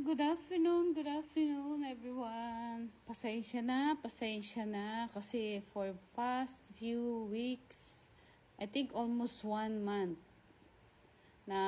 Good afternoon everyone. Pasensya na kasi for past few weeks, I think almost 1 month na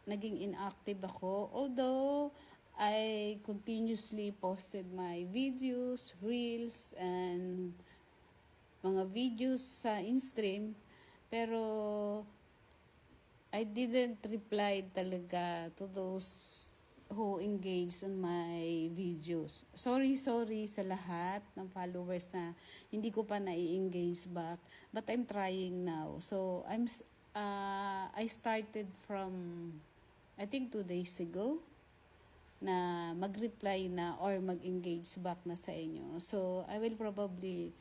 naging inactive ako. Although I continuously posted my videos, reels, and mga videos sa InStream, pero I didn't reply talaga to those who engage on my videos. Sorry sa lahat ng followers na hindi ko pa na-engage back, but I'm trying now. So I started from I think 2 days ago na mag-reply na or mag-engage back na sa inyo. So I will probably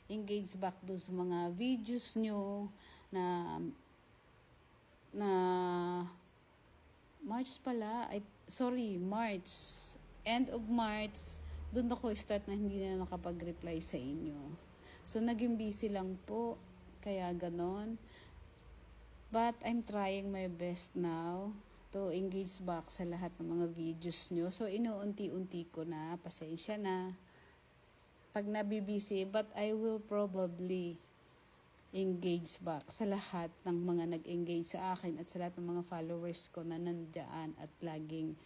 engage back doon sa mga videos nyo na March, end of March, doon ako start na hindi na nakapag-reply sa inyo. So, naging busy lang po, kaya ganon. But, I'm trying my best now to engage back sa lahat ng mga videos nyo. So, inuunti-unti ko na, pasensya na. Pag nabibisi, but I will probably engage back sa lahat ng mga nag-engage sa akin at sa lahat ng mga followers ko na nandiyan at laging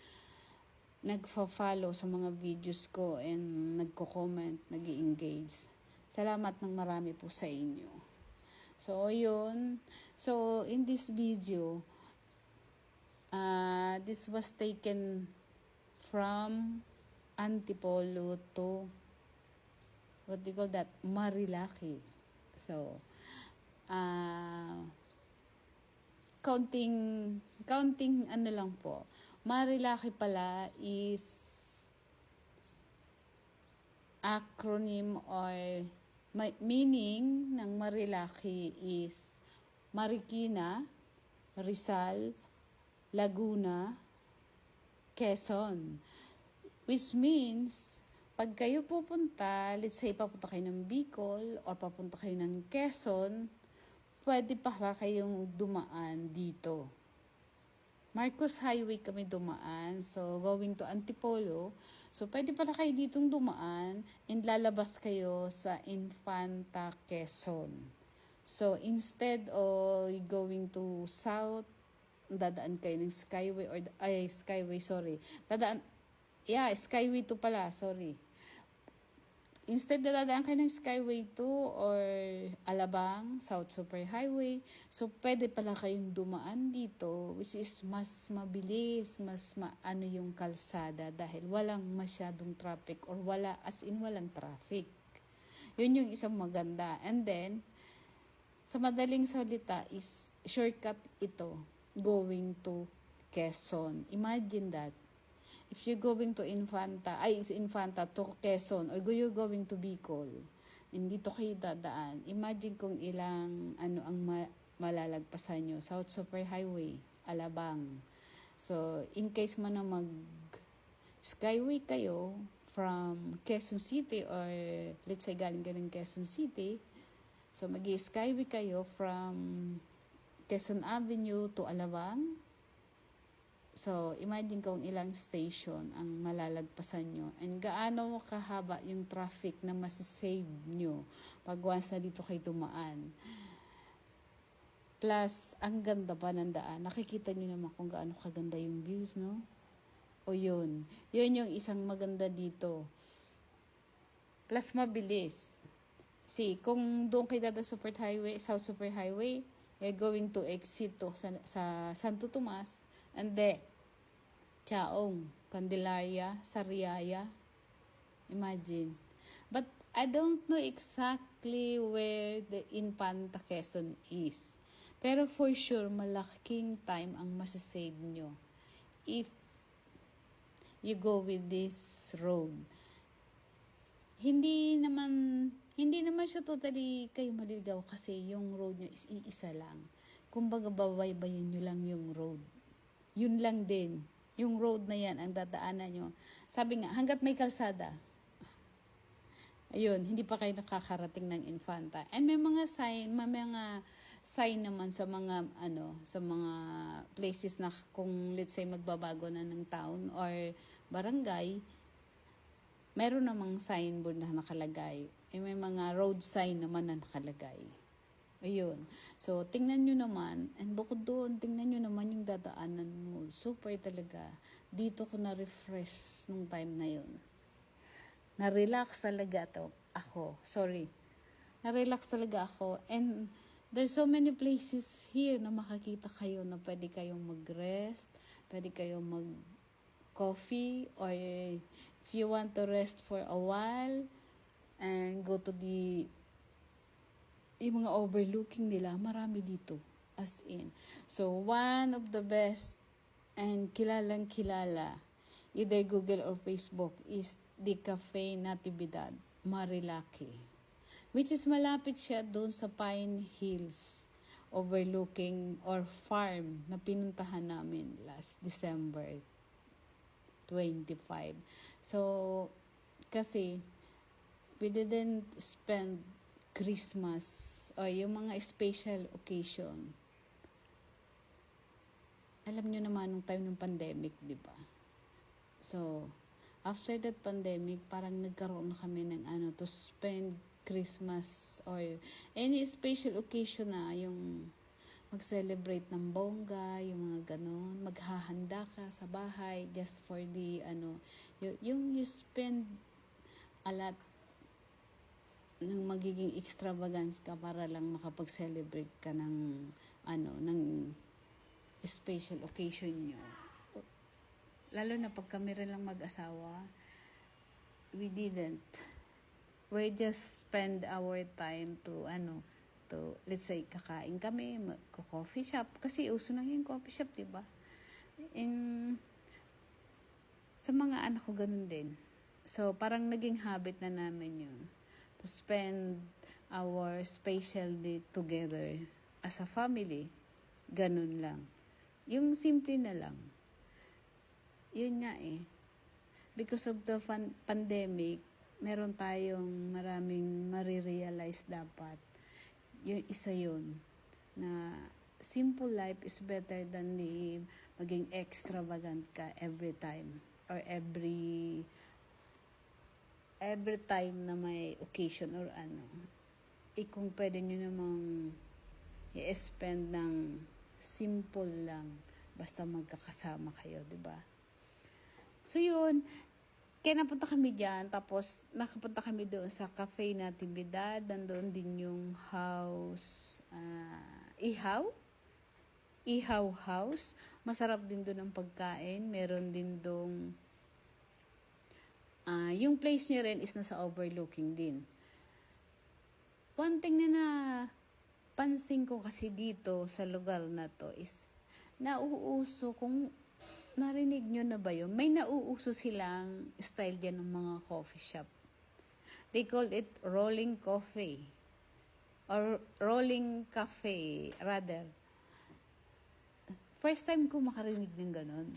nagfa-follow sa mga videos ko and nagko-comment, nag-engage. Salamat ng marami po sa inyo. So, yun. So, in this video, this was taken from Antipolo to what do you call that? Marilaki. So, counting ano lang po. Marilaki pala is acronym or meaning ng Marilaki is Marikina, Rizal, Laguna, Quezon. Which means, pag kayo pupunta, let's say papunta kayo ng Bicol or papunta kayo ng Quezon, pwede pa kayong dumaan dito. Marcos Highway kami dumaan, so going to Antipolo. So pwede pala kayo ditong dumaan and lalabas kayo sa Infanta, Quezon. So instead of going to south, dadaan kayo ng Skyway or Skyway 2 pala, sorry. Instead na dadaan kayo ng Skyway 2 or Alabang, South Super Highway, so pwede pala kayong dumaan dito, which is mas mabilis, mas maano yung kalsada dahil walang masyadong traffic or walang traffic. Yun yung isang maganda. And then, sa madaling salita is shortcut ito going to Quezon. Imagine that. If you're going to Infanta to Quezon or you're going to Bicol, hindi to kayo dadaan. Imagine kung ilang ang malalagpasan nyo. South Super Highway, Alabang. So, in case man na mag-Skyway kayo from Quezon City or let's say galing ka ng Quezon City, so mag-Skyway kayo from Quezon Avenue to Alabang. So, imagine kung ilang station ang malalagpasan nyo. And gaano kahaba yung traffic na masasave nyo pag once na dito kayo dumaan. Plus, ang ganda pa ng daan. Nakikita nyo naman kung gaano kaganda yung views, no? O yun. Yun yung isang maganda dito. Plus, mabilis. See, kung doon kayo dada South Super Highway, you're going to exit to sa Santo Tomas, and then Chaong, Candelaria, Sariaya. Imagine. But I don't know exactly where the Infanta Quezon is. Pero for sure, malaking time ang masasave nyo if you go with this road. Hindi naman siya totally kayo maliligaw kasi yung road nyo is iisa lang. Kumbaga babaybayin nyo lang yung road. Yun lang din. Yung road na yan ang dadaanan nyo. Sabi nga, hanggat may kalsada. Ayun, hindi pa kayo nakakarating ng Infanta. And may mga sign naman sa mga sa mga places na kung let's say magbabago na ng town or barangay, meron namang signboard na nakalagay. May mga road sign naman na nakalagay. Ayun. So, tingnan nyo naman, and bukod doon, tingnan nyo naman yung dadaanan mo. Super talaga. Dito ko na-refresh nung time na yun. Na-relax talaga ako. Sorry. Na-relax talaga ako. And there's so many places here na makakita kayo na pwede kayong mag-rest, pwede kayong mag-coffee, or if you want to rest for a while, and go to yung mga overlooking nila, marami dito. As in. So, one of the best and kilalang kilala, either Google or Facebook, is the Cafe Natividad, Marilaki. Which is malapit siya doon sa Pine Hills overlooking or farm na pinuntahan namin last December 25. So, kasi we didn't spend Christmas or yung mga special occasion. Alam nyo naman nung time ng pandemic, di ba? So, after that pandemic, parang nagkaroon na kami ng to spend Christmas or any special occasion na yung mag-celebrate ng bongga, yung mga ganon, maghahanda ka sa bahay just for the yung you spend a lot ng magiging extravagance ka para lang makapag-celebrate ka ng ng special occasion nyo. Lalo na pag kami rin lang mag-asawa, we didn't. We just spend our time to let's say kakain kami, coffee shop kasi uso na yung coffee shop, 'di ba? Sa mga anak ko ganun din. So parang naging habit na namin 'yun. To spend our special day together as a family. Ganun lang. Yung simple na lang. Yun nga Because of the pandemic, meron tayong maraming marirealize dapat. Yung isa yun. Na simple life is better than the maging extravagant ka every time. Or every time na may occasion or kung pwede nyo namang i-spend ng simple lang basta magkakasama kayo, di ba? So yun, kaya napunta kami dyan, tapos nakapunta kami doon sa Cafe Natividad, nandoon din yung house, Ihaw House, masarap din doon ang pagkain, meron din doon yung place niya rin is nasa overlooking din. One thing na pansin ko kasi dito sa lugar na to is nauuso, kung narinig nyo na ba yun, may nauuso silang style dyan ng mga coffee shop. They call it rolling coffee or rolling cafe rather. First time ko makarinig ng ganun.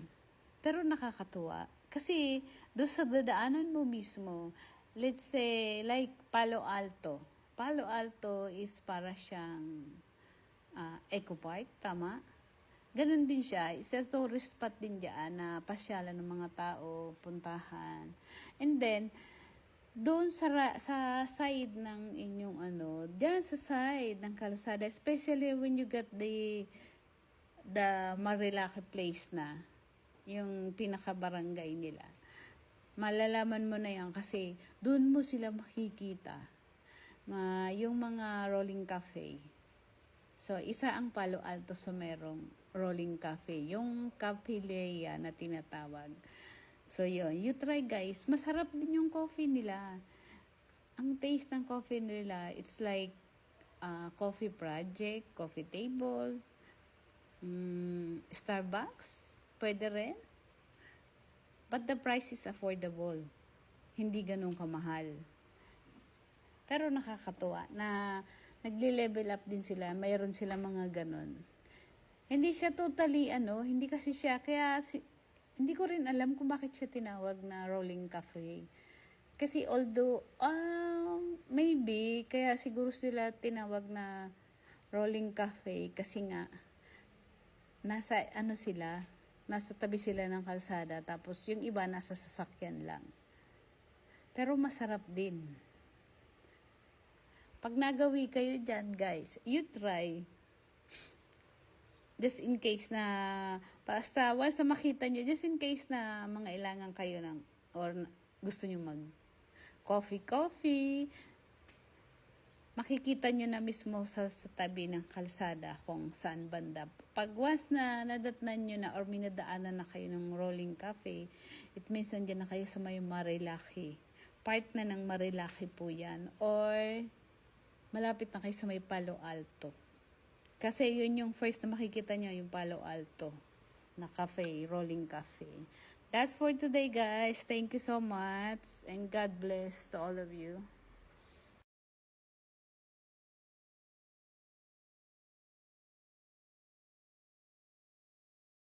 Pero nakakatuwa. Kasi doon sa dadaanan mo mismo, let's say like Palo Alto. Palo Alto is para siyang Eco Park, tama? Ganun din siya. Isa tourist spot din dyan na pasyalan ng mga tao, puntahan. And then, doon sa side ng inyong dyan sa side ng kalsada, especially when you get the Marilaki place na, yung pinaka-barangay nila. Malalaman mo na yan kasi doon mo sila makikita. Yung mga rolling cafe. So, isa ang Palo Alto sa merong rolling cafe. Yung Cafe Lea na tinatawag. So, yun. You try guys. Masarap din yung coffee nila. Ang taste ng coffee nila, it's like coffee project, coffee table, Starbucks. Pwede rin. But the price is affordable. Hindi ganun kamahal. Pero nakakatuwa na nagle-level up din sila. Mayroon sila mga ganun. Hindi siya totally hindi kasi siya, kaya hindi ko rin alam kung bakit siya tinawag na rolling cafe. Kasi although, maybe, kaya siguro sila tinawag na rolling cafe kasi nga nasa nasa tabi sila ng kalsada, tapos yung iba nasa sasakyan lang. Pero masarap din. Pag nagawi kayo dyan, guys, you try. Just in case na, basta once na makita nyo, just in case na mangailangan kayo ng, or gusto nyo mag coffee, makikita nyo na mismo sa tabi ng kalsada kung saan banda. Pag once na nadatnan nyo na or minadaanan na kayo ng rolling cafe, it means nandiyan na kayo sa may Marilaki. Part na ng Marilaki po yan. Or malapit na kayo sa may Palo Alto. Kasi yun yung first na makikita nyo, yung Palo Alto na cafe, rolling cafe. That's for today, guys. Thank you so much and God bless to all of you.